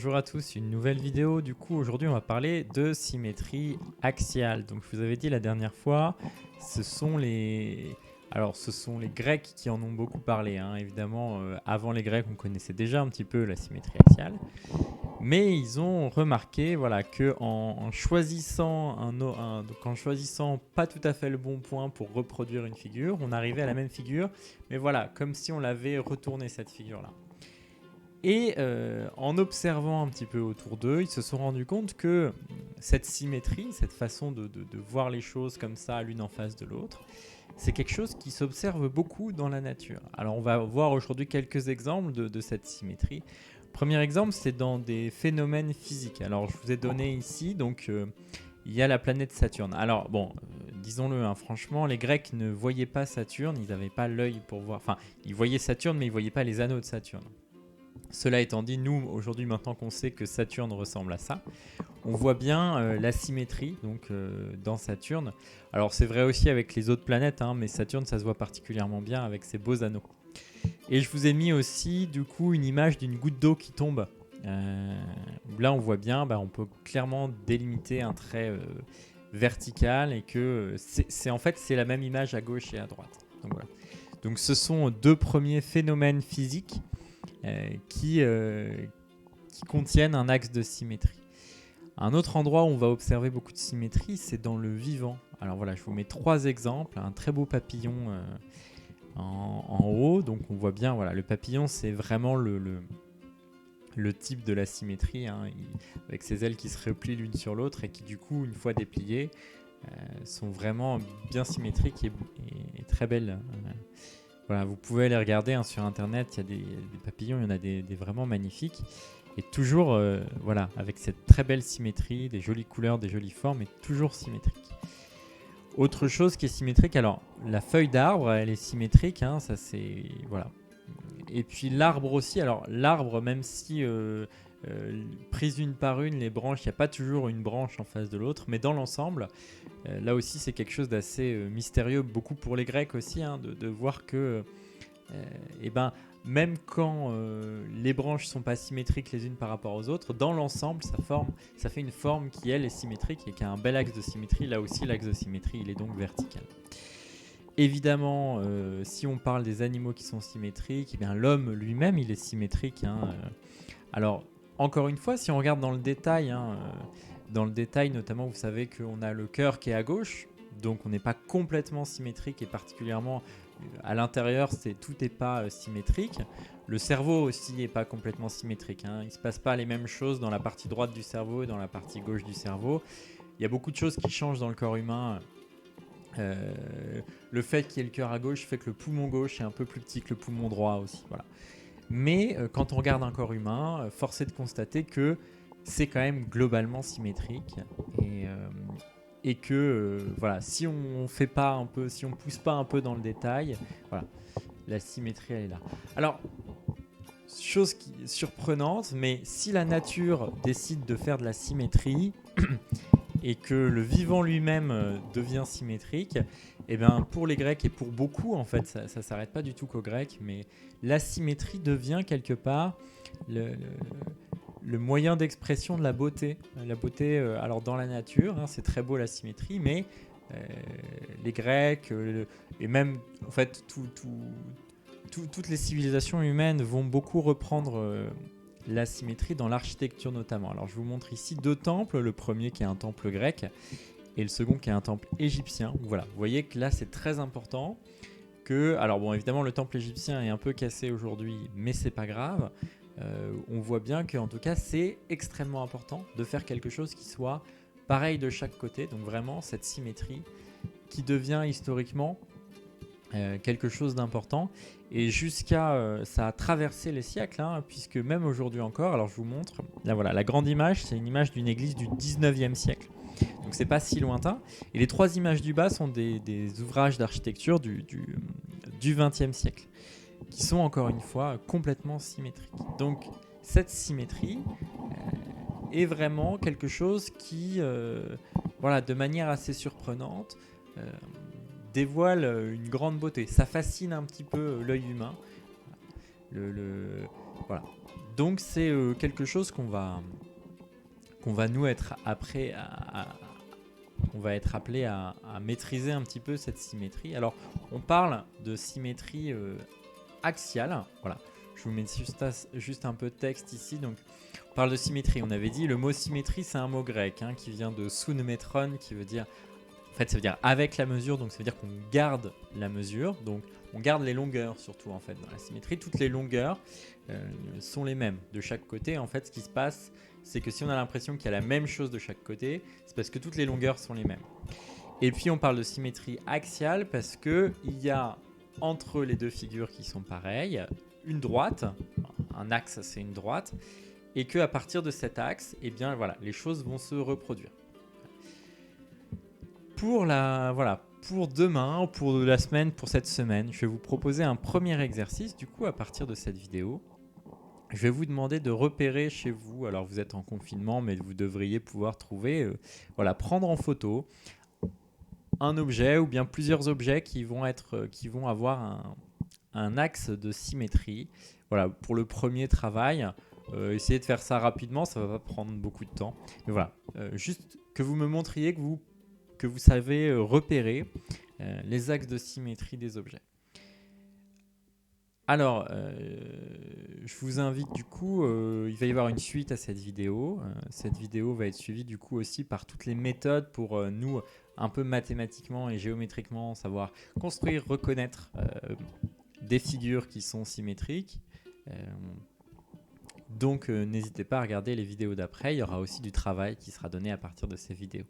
bonjour à tous, une nouvelle vidéo. Du coup, aujourd'hui, on va parler de symétrie axiale. Donc, je vous avais dit la dernière fois, ce sont les Grecs qui en ont beaucoup parlé, hein. Évidemment, avant les Grecs, on connaissait déjà un petit peu la symétrie axiale. Mais ils ont remarqué que en choisissant donc en choisissant pas tout à fait le bon point pour reproduire une figure, on arrivait à la même figure, mais voilà, comme si on l'avait retournée cette figure-là. Et en observant un petit peu autour d'eux, ils se sont rendus compte que cette symétrie, cette façon de voir les choses comme ça, l'une en face de l'autre, c'est quelque chose qui s'observe beaucoup dans la nature. Alors on va voir aujourd'hui quelques exemples de cette symétrie. Premier exemple, c'est dans des phénomènes physiques. Alors je vous ai donné ici, donc il y a la planète Saturne. Alors bon, disons-le, hein, franchement, les Grecs ne voyaient pas Saturne, ils n'avaient pas l'œil pour voir. Enfin, ils voyaient Saturne, mais ils ne voyaient pas les anneaux de Saturne. Cela étant dit, nous, aujourd'hui, maintenant qu'on sait que Saturne ressemble à ça, on voit bien la symétrie dans Saturne. Alors, c'est vrai aussi avec les autres planètes, hein, mais Saturne, ça se voit particulièrement bien avec ses beaux anneaux. Et je vous ai mis aussi, du coup, une image d'une goutte d'eau qui tombe. Là, on voit bien, on peut clairement délimiter un trait vertical et que c'est la même image à gauche et à droite. Donc, voilà. Donc, ce sont deux premiers phénomènes physiques qui contiennent un axe de symétrie. Un autre endroit où on va observer beaucoup de symétrie, c'est dans le vivant. Alors voilà, je vous mets trois exemples. Un très beau papillon en haut. Donc on voit bien, voilà, le papillon, c'est vraiment le type de la symétrie, hein, avec ses ailes qui se replient l'une sur l'autre et qui du coup, une fois dépliées, sont vraiment bien symétriques et très belles. Voilà, vous pouvez les regarder, hein, sur internet, il y a des papillons, il y en a des vraiment magnifiques. Et toujours avec cette très belle symétrie, des jolies couleurs, des jolies formes, et toujours symétrique. Autre chose qui est symétrique, alors la feuille d'arbre, elle est symétrique, hein, ça c'est. Voilà. Et puis l'arbre aussi, alors l'arbre, même si prise une par une, les branches, il n'y a pas toujours une branche en face de l'autre, mais dans l'ensemble, là aussi c'est quelque chose d'assez mystérieux, beaucoup pour les Grecs aussi, hein, de voir que même quand les branches ne sont pas symétriques les unes par rapport aux autres, dans l'ensemble ça fait une forme qui elle est symétrique et qui a un bel axe de symétrie. Là aussi l'axe de symétrie il est donc vertical. Évidemment, si on parle des animaux qui sont symétriques, l'homme lui-même il est symétrique, hein. Alors encore une fois, si on regarde dans le détail, notamment, vous savez qu'on a le cœur qui est à gauche, donc on n'est pas complètement symétrique et particulièrement à l'intérieur, tout n'est pas symétrique. Le cerveau aussi n'est pas complètement symétrique, hein. Il ne se passe pas les mêmes choses dans la partie droite du cerveau et dans la partie gauche du cerveau. Il y a beaucoup de choses qui changent dans le corps humain. Le fait qu'il y ait le cœur à gauche fait que le poumon gauche est un peu plus petit que le poumon droit aussi. Voilà. Mais quand on regarde un corps humain, force est de constater que c'est quand même globalement symétrique et que si on fait pas un peu, si on pousse pas un peu dans le détail, voilà, la symétrie elle est là. Alors, chose surprenante, mais si la nature décide de faire de la symétrie et que le vivant lui-même devient symétrique, pour les Grecs et pour beaucoup, en fait, ça s'arrête pas du tout qu'aux Grecs, mais la symétrie devient quelque part le moyen d'expression de la beauté. La beauté, alors dans la nature, hein, c'est très beau la symétrie, mais les Grecs et même en fait toutes les civilisations humaines vont beaucoup reprendre la symétrie dans l'architecture notamment. Alors je vous montre ici deux temples, le premier qui est un temple grec et le second qui est un temple égyptien. Voilà, vous voyez que là c'est très important que, alors bon évidemment le temple égyptien est un peu cassé aujourd'hui, mais c'est pas grave. On voit bien qu'en tout cas c'est extrêmement important de faire quelque chose qui soit pareil de chaque côté, donc vraiment cette symétrie qui devient historiquement quelque chose d'important et ça a traversé les siècles, hein, puisque même aujourd'hui encore, alors je vous montre, là voilà, la grande image c'est une image d'une église du 19e siècle, donc c'est pas si lointain, et les trois images du bas sont des ouvrages d'architecture du 20e siècle qui sont encore une fois complètement symétriques. Donc cette symétrie est vraiment quelque chose qui, de manière assez surprenante, dévoile une grande beauté. Ça fascine un petit peu l'œil humain. Voilà. Donc c'est quelque chose qu'on va nous être après on va être appelé à maîtriser un petit peu cette symétrie. Alors on parle de symétrie axiale. Voilà, je vous mets juste un peu de texte ici. Donc on parle de symétrie. On avait dit le mot symétrie, c'est un mot grec qui vient de sounmetron, qui veut dire, en fait, ça veut dire avec la mesure. Donc ça veut dire qu'on garde la mesure. Donc on garde les longueurs surtout en fait dans la symétrie. Toutes les longueurs sont les mêmes de chaque côté. En fait, ce qui se passe, c'est que si on a l'impression qu'il y a la même chose de chaque côté, c'est parce que toutes les longueurs sont les mêmes. Et puis on parle de symétrie axiale parce qu'il y a entre les deux figures qui sont pareilles, une droite, un axe c'est une droite, et qu'à partir de cet axe, eh bien, voilà, les choses vont se reproduire. Pour demain, pour la semaine, pour cette semaine, je vais vous proposer un premier exercice du coup à partir de cette vidéo. Je vais vous demander de repérer chez vous, alors vous êtes en confinement, mais vous devriez pouvoir trouver, prendre en photo un objet ou bien plusieurs objets qui vont avoir un axe de symétrie. Voilà, pour le premier travail, essayez de faire ça rapidement, ça va pas prendre beaucoup de temps. Mais voilà, juste que vous me montriez que vous savez repérer les axes de symétrie des objets. Alors, je vous invite du coup, il va y avoir une suite à cette vidéo. Cette vidéo va être suivie du coup aussi par toutes les méthodes pour nous, un peu mathématiquement et géométriquement, savoir construire, reconnaître des figures qui sont symétriques. Donc, n'hésitez pas à regarder les vidéos d'après. Il y aura aussi du travail qui sera donné à partir de ces vidéos.